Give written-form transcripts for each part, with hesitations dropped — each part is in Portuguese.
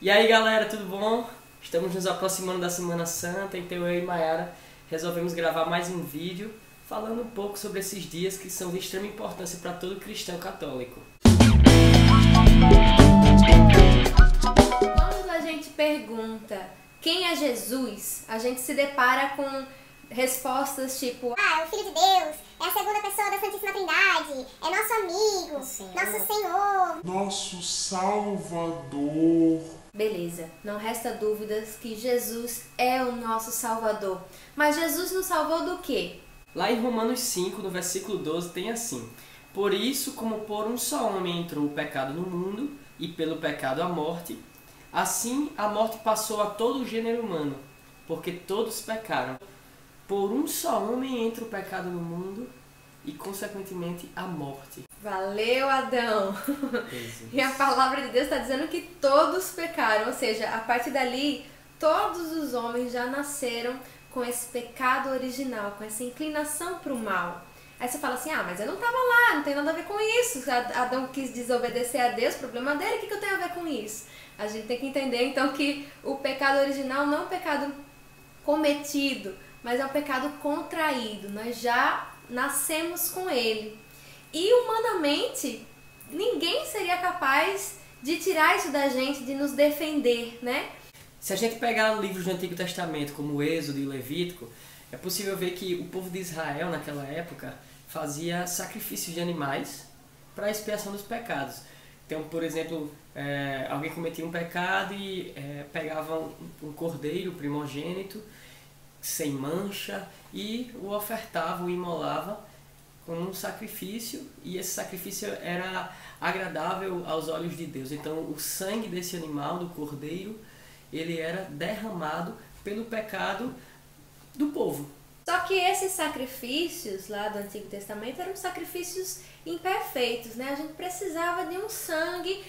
E aí galera, tudo bom? Estamos nos aproximando da Semana Santa, então eu e Mayara resolvemos gravar mais um vídeo falando um pouco sobre esses dias que são de extrema importância para todo cristão católico. Quando a gente pergunta quem é Jesus, a gente se depara com respostas tipo: é o Filho de Deus, é a segunda pessoa da Santíssima Trindade, é nosso amigo, nosso Senhor, nosso Salvador. Beleza, não resta dúvidas que Jesus é o nosso Salvador. Mas Jesus nos salvou do quê? Lá em Romanos 5, no versículo 12, tem assim: Por isso, como por um só homem entrou o pecado no mundo, e pelo pecado a morte, assim a morte passou a todo o gênero humano, porque todos pecaram. Por um só homem entra o pecado no mundo e, consequentemente, a morte. Valeu, Adão! E a palavra de Deus está dizendo que todos pecaram, ou seja, a partir dali, todos os homens já nasceram com esse pecado original, com essa inclinação para o mal. Aí você fala assim: ah, mas eu não estava lá, não tem nada a ver com isso. Adão quis desobedecer a Deus, problema dele, o que eu tenho a ver com isso? A gente tem que entender, então, que o pecado original não é um pecado cometido, mas é um pecado contraído. Nós já nascemos com ele. E humanamente, ninguém seria capaz de tirar isso da gente, de nos defender, né? Se a gente pegar livros do Antigo Testamento, como o Êxodo e o Levítico, é possível ver que o povo de Israel, naquela época, fazia sacrifícios de animais para a expiação dos pecados. Então, por exemplo, alguém cometia um pecado e pegava um cordeiro primogênito, sem mancha, e o ofertava, o imolava como um sacrifício, e esse sacrifício era agradável aos olhos de Deus. Então o sangue desse animal, do cordeiro, ele era derramado pelo pecado do povo. Só que esses sacrifícios lá do Antigo Testamento eram sacrifícios imperfeitos, né? A gente precisava de um sangue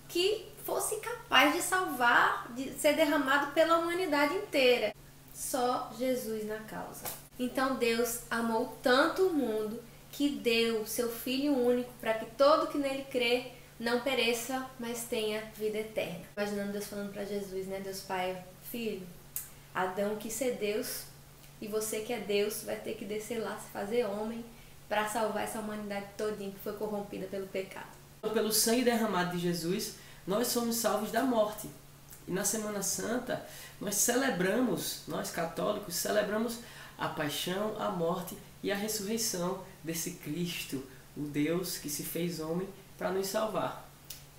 que fosse capaz de salvar, de ser derramado pela humanidade inteira. Só Jesus na causa. Então Deus amou tanto o mundo que deu seu Filho único para que todo que nele crê não pereça, mas tenha vida eterna. Imaginando Deus falando para Jesus, né? Deus Pai: filho, Adão quis ser Deus e você que é Deus vai ter que descer lá, se fazer homem, para salvar essa humanidade todinha que foi corrompida pelo pecado. Pelo sangue derramado de Jesus, nós somos salvos da morte. E na Semana Santa, nós católicos, celebramos a paixão, a morte e a ressurreição desse Cristo, o Deus que se fez homem para nos salvar.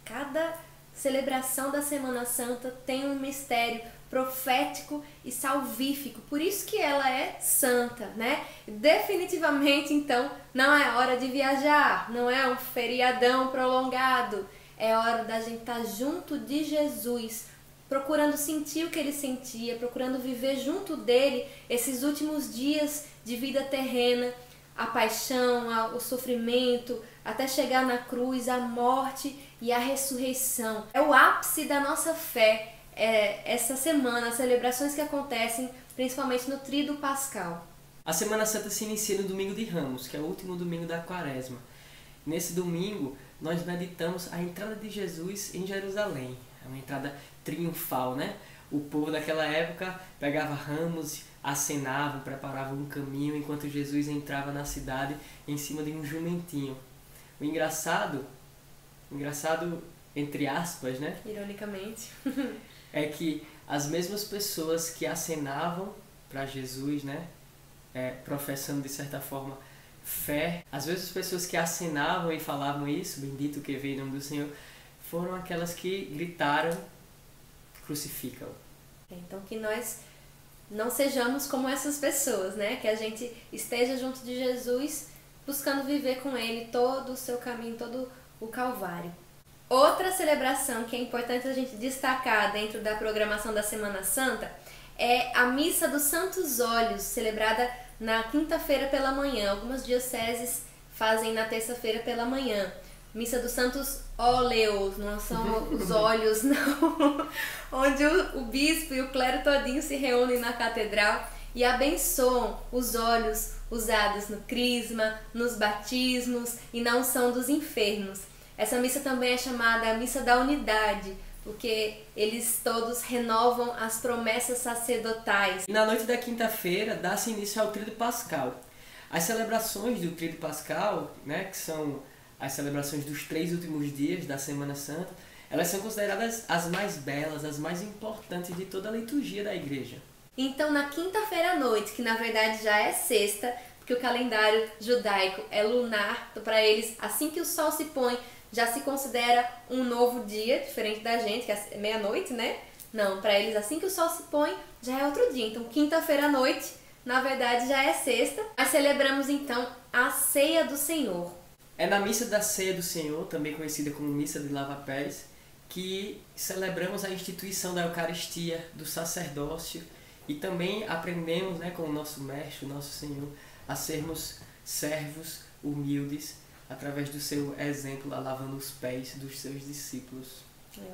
Cada celebração da Semana Santa tem um mistério profético e salvífico, por isso que ela é santa, né? Definitivamente, então, não é hora de viajar, não é um feriadão prolongado, é hora da gente estar junto de Jesus, procurando sentir o que ele sentia, procurando viver junto dele esses últimos dias de vida terrena, a paixão, o sofrimento, até chegar na cruz, a morte e a ressurreição. É o ápice da nossa fé, essa semana, as celebrações que acontecem principalmente no Tríduo Pascal. A Semana Santa se inicia no Domingo de Ramos, que é o último domingo da Quaresma. Nesse domingo, nós meditamos a entrada de Jesus em Jerusalém. É uma entrada triunfal, né? O povo daquela época pegava ramos, acenavam, preparavam um caminho enquanto Jesus entrava na cidade em cima de um jumentinho. O engraçado entre aspas, né? Ironicamente. É que as mesmas pessoas que acenavam para Jesus, né? Professando de certa forma fé, as mesmas pessoas que acenavam e falavam isso, bendito que veio em nome do Senhor, foram aquelas que gritaram: crucifica-o. Então que nós não sejamos como essas pessoas, né? Que a gente esteja junto de Jesus, buscando viver com ele todo o seu caminho, todo o Calvário. Outra celebração que é importante a gente destacar dentro da programação da Semana Santa é a Missa dos Santos Óleos, celebrada na quinta-feira pela manhã. Algumas dioceses fazem na terça-feira pela manhã. Missa dos Santos Óleos, não são os óleos, não. Onde o bispo e o clero todinho se reúnem na catedral e abençoam os óleos usados no crisma, nos batismos e na unção dos enfermos. Essa missa também é chamada a Missa da Unidade. porque eles todos renovam as promessas sacerdotais. E na noite da quinta-feira dá-se início ao Tríduo Pascal. As celebrações do Tríduo Pascal, né, que são as celebrações dos 3 últimos dias da Semana Santa, elas são consideradas as mais belas, as mais importantes de toda a liturgia da igreja. Então, na quinta-feira à noite, que na verdade já é sexta, porque o calendário judaico é lunar, então para eles, assim que o sol se põe, já se considera um novo dia, diferente da gente, que é meia-noite, né? Não, para eles, assim que o sol se põe, já é outro dia. Então, quinta-feira à noite, na verdade, já é sexta. Nós celebramos, então, a Ceia do Senhor. É na Missa da Ceia do Senhor, também conhecida como Missa de Lava-Pés, que celebramos a instituição da Eucaristia, do sacerdócio, e também aprendemos, né, com o nosso Mestre, o nosso Senhor, a sermos servos humildes, através do seu exemplo, lavando os pés dos seus discípulos.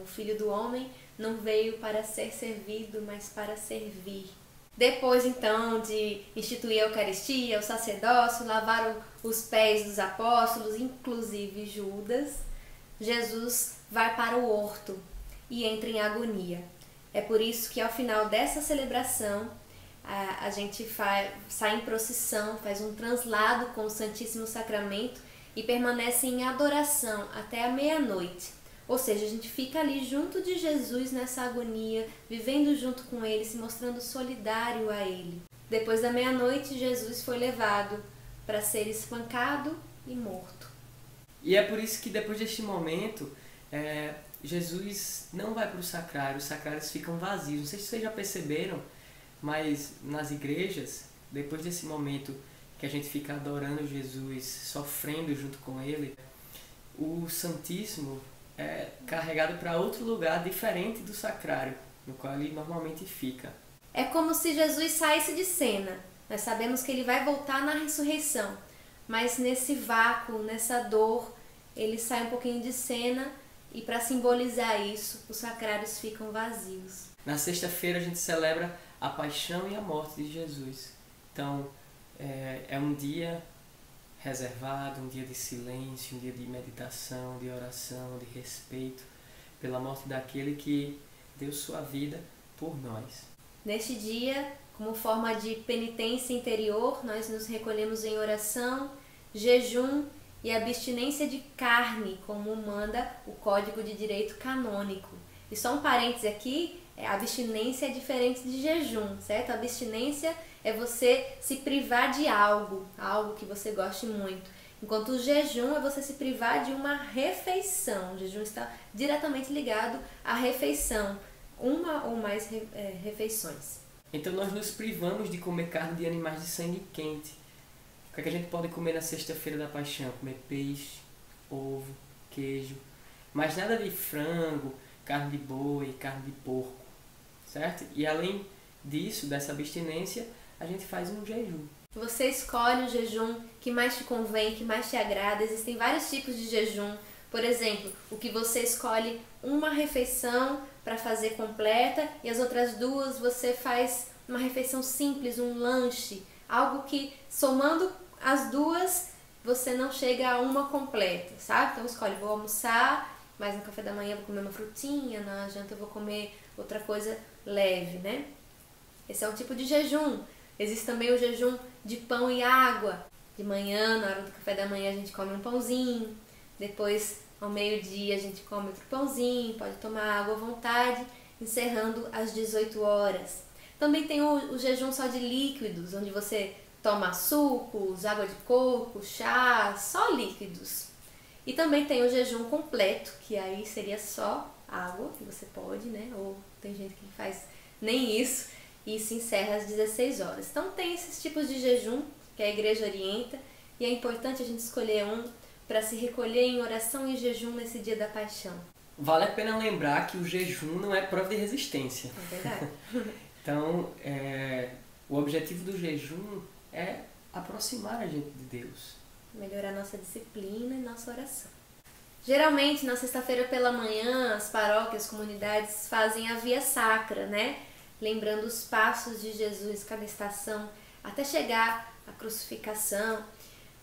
O Filho do Homem não veio para ser servido, mas para servir. Depois, então, de instituir a Eucaristia, o sacerdócio, lavaram os pés dos apóstolos, inclusive Judas, Jesus vai para o horto e entra em agonia. É por isso que ao final dessa celebração a gente sai em procissão, faz um translado com o Santíssimo Sacramento e permanece em adoração até a meia-noite. Ou seja, a gente fica ali junto de Jesus nessa agonia, vivendo junto com ele, se mostrando solidário a ele. Depois da meia-noite, Jesus foi levado para ser espancado e morto. E é por isso que depois deste momento, Jesus não vai para o sacrário, os sacrários ficam vazios. Não sei se vocês já perceberam, mas nas igrejas, depois desse momento que a gente fica adorando Jesus, sofrendo junto com ele, o Santíssimo é carregado para outro lugar diferente do sacrário, no qual ele normalmente fica. É como se Jesus saísse de cena. Nós sabemos que ele vai voltar na ressurreição, mas nesse vácuo, nessa dor, ele sai um pouquinho de cena e para simbolizar isso, os sacrários ficam vazios. Na sexta-feira a gente celebra a paixão e a morte de Jesus. Então, é um dia reservado, um dia de silêncio, um dia de meditação, de oração, de respeito pela morte daquele que deu sua vida por nós. Neste dia, como forma de penitência interior, nós nos recolhemos em oração, jejum e abstinência de carne, como manda o Código de Direito Canônico. E só um parêntese aqui, a abstinência é diferente de jejum, certo? A abstinência é você se privar de algo que você goste muito. Enquanto o jejum é você se privar de uma refeição. O jejum está diretamente ligado à refeição, uma ou mais refeições. Então nós nos privamos de comer carne de animais de sangue quente. O que é que a gente pode comer na sexta-feira da paixão? Comer peixe, ovo, queijo, mas nada de frango, carne de boi, carne de porco, certo? E além disso, dessa abstinência, a gente faz um jejum. Você escolhe o jejum que mais te convém, que mais te agrada. Existem vários tipos de jejum. Por exemplo, o que você escolhe uma refeição para fazer completa e as outras duas você faz uma refeição simples, um lanche, algo que somando as duas você não chega a uma completa, sabe? Então escolhe, vou almoçar, mas no café da manhã eu vou comer uma frutinha, na janta eu vou comer outra coisa leve, né? Esse é um tipo de jejum. Existe também o jejum de pão e água. De manhã, na hora do café da manhã, a gente come um pãozinho. Depois, ao meio-dia, a gente come outro pãozinho. Pode tomar água à vontade, encerrando às 18 horas. Também tem o jejum só de líquidos, onde você toma sucos, água de coco, chá, só líquidos. E também tem o jejum completo, que aí seria só água, que você pode, né? Ou tem gente que faz nem isso, e se encerra às 16 horas. Então tem esses tipos de jejum que a igreja orienta, e é importante a gente escolher um para se recolher em oração e jejum nesse dia da paixão. Vale a pena lembrar que o jejum não é prova de resistência. É verdade. Então, o objetivo do jejum é aproximar a gente de Deus. Melhorar nossa disciplina e nossa oração. Geralmente, na sexta-feira pela manhã, as paróquias, as comunidades fazem a via sacra, né? Lembrando os passos de Jesus, cada estação, até chegar à crucificação.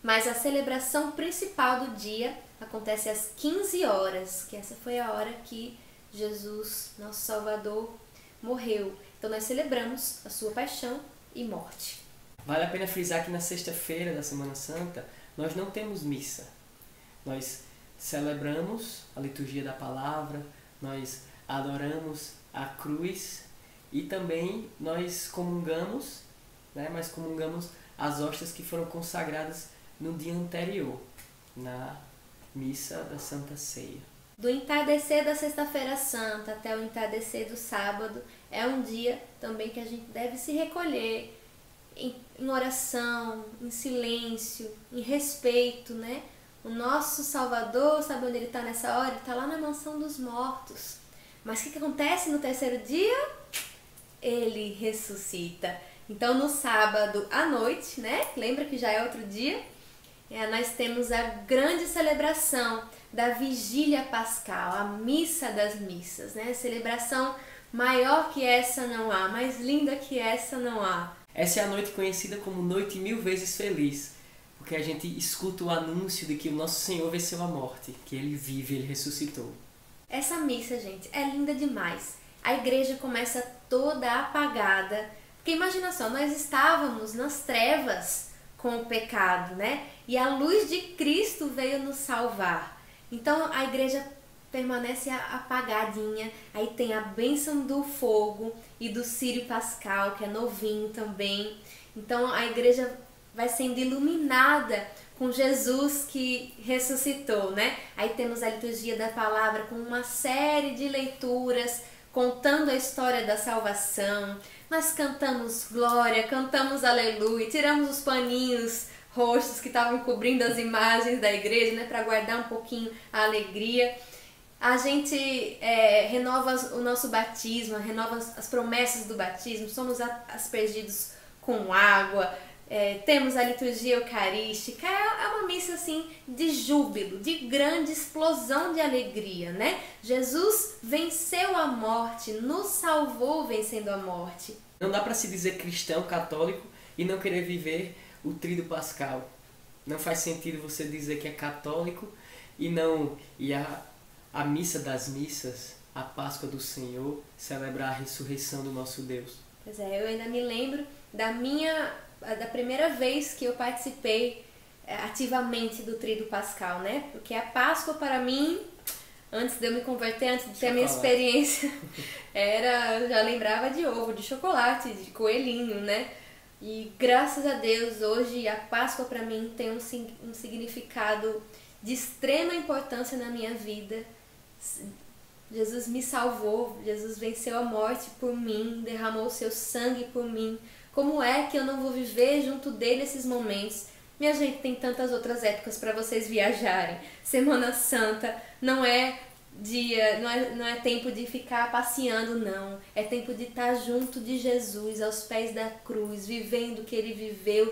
Mas a celebração principal do dia acontece às 15 horas, que essa foi a hora que Jesus, nosso Salvador, morreu. Então nós celebramos a sua paixão e morte. Vale a pena frisar que na sexta-feira da Semana Santa nós não temos missa. Nós celebramos a liturgia da palavra, nós adoramos a cruz e também nós comungamos, né, mas comungamos as hóstias que foram consagradas no dia anterior, na missa da Santa Ceia. Do entardecer da Sexta-feira Santa até o entardecer do sábado é um dia também que a gente deve se recolher em oração, em silêncio, em respeito, né? O nosso Salvador, sabe onde ele está nessa hora? Ele está lá na mansão dos mortos. Mas o que acontece no terceiro dia? Ele ressuscita. Então no sábado à noite, né? Lembra que já é outro dia? Nós temos a grande celebração da Vigília Pascal, a Missa das Missas, né? Celebração maior que essa não há, mais linda que essa não há. Essa é a noite conhecida como Noite Mil Vezes Feliz, porque a gente escuta o anúncio de que o nosso Senhor venceu a morte, que Ele vive, Ele ressuscitou. Essa missa, gente, é linda demais. A igreja começa toda apagada, porque imagina só, nós estávamos nas trevas com o pecado, né? E a luz de Cristo veio nos salvar. Então a igreja permanece apagadinha, aí tem a bênção do fogo e do Círio Pascal, que é novinho também. Então a igreja vai sendo iluminada com Jesus que ressuscitou, né? Aí temos a liturgia da palavra com uma série de leituras contando a história da salvação. Nós cantamos glória, cantamos aleluia, tiramos os paninhos roxos que estavam cobrindo as imagens da igreja, né, para guardar um pouquinho a alegria. A gente renova o nosso batismo, renova as promessas do batismo, somos aspergidos com água, temos a liturgia eucarística, é uma missa assim de júbilo, de grande explosão de alegria, né? Jesus venceu a morte, nos salvou vencendo a morte. Não dá para se dizer cristão, católico e não querer viver o Tríduo Pascal. Não faz sentido você dizer que é católico e não ir à missa das missas, a Páscoa do Senhor, celebrar a ressurreição do nosso Deus. Pois é, eu ainda me lembro da primeira vez que eu participei ativamente do Tríduo Pascal, né? Porque a Páscoa para mim, antes de eu me converter, antes de ter a minha experiência, eu já lembrava de ovo, de chocolate, de coelhinho, né? E graças a Deus, hoje a Páscoa para mim tem um significado de extrema importância na minha vida. Jesus me salvou, Jesus venceu a morte por mim, derramou o seu sangue por mim. Como é que eu não vou viver junto dele esses momentos? Minha gente, tem tantas outras épocas para vocês viajarem. Semana Santa não é não é tempo de ficar passeando, não. É tempo de estar junto de Jesus, aos pés da cruz, vivendo o que ele viveu,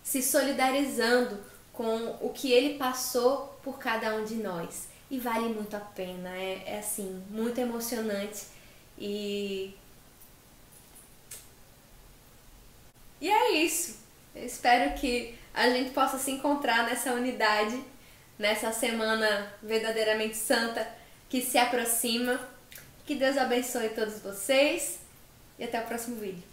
se solidarizando com o que ele passou por cada um de nós. E vale muito a pena, é assim, muito emocionante. E é isso. Eu espero que a gente possa se encontrar nessa unidade, nessa semana verdadeiramente santa que se aproxima. Que Deus abençoe todos vocês e até o próximo vídeo.